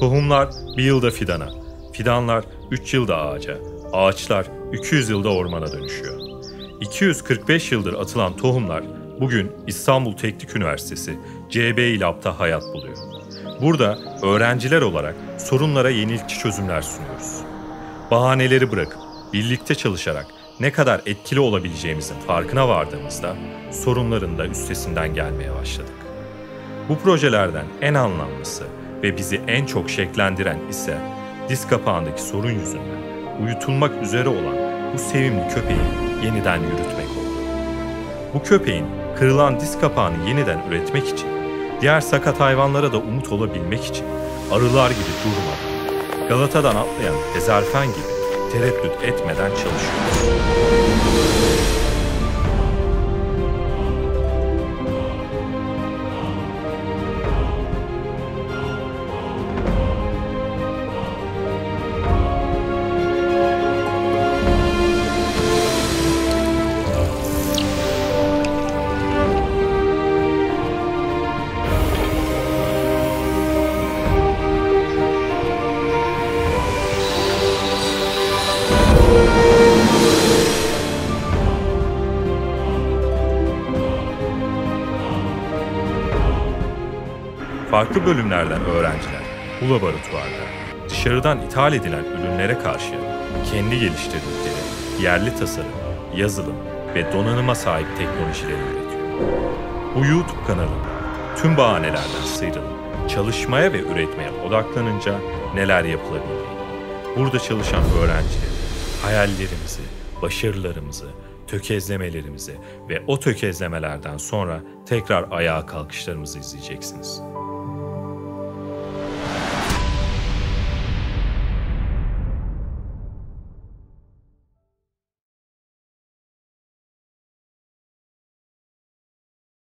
Tohumlar bir yılda fidana, fidanlar 3 yılda ağaca, ağaçlar 200 yılda ormana dönüşüyor. 245 yıldır atılan tohumlar bugün İstanbul Teknik Üniversitesi CBİ Lab'da hayat buluyor. Burada öğrenciler olarak sorunlara yenilikçi çözümler sunuyoruz. Bahaneleri bırakıp birlikte çalışarak ne kadar etkili olabileceğimizin farkına vardığımızda sorunların da üstesinden gelmeye başladık. Bu projelerden en anlamlısı ve bizi en çok şevklendiren ise diz kapağındaki sorun yüzünden uyutulmak üzere olan bu sevimli köpeği yeniden yürütmek oldu. Bu köpeğin kırılan diz kapağını yeniden üretmek için, diğer sakat hayvanlara da umut olabilmek için arılar gibi durmadan, Galata'dan atlayan Hezarfen gibi tereddüt etmeden çalışıyoruz. Farklı bölümlerden öğrenciler bu laboratuvarda dışarıdan ithal edilen ürünlere karşı kendi geliştirdikleri yerli tasarım, yazılım ve donanıma sahip teknolojileri üretiyor. Bu YouTube kanalında tüm bahanelerden sıyrılıp çalışmaya ve üretmeye odaklanınca neler yapılabildiğini, burada çalışan öğrencileri, hayallerimizi, başarılarımızı, tökezlemelerimizi ve o tökezlemelerden sonra tekrar ayağa kalkışlarımızı izleyeceksiniz.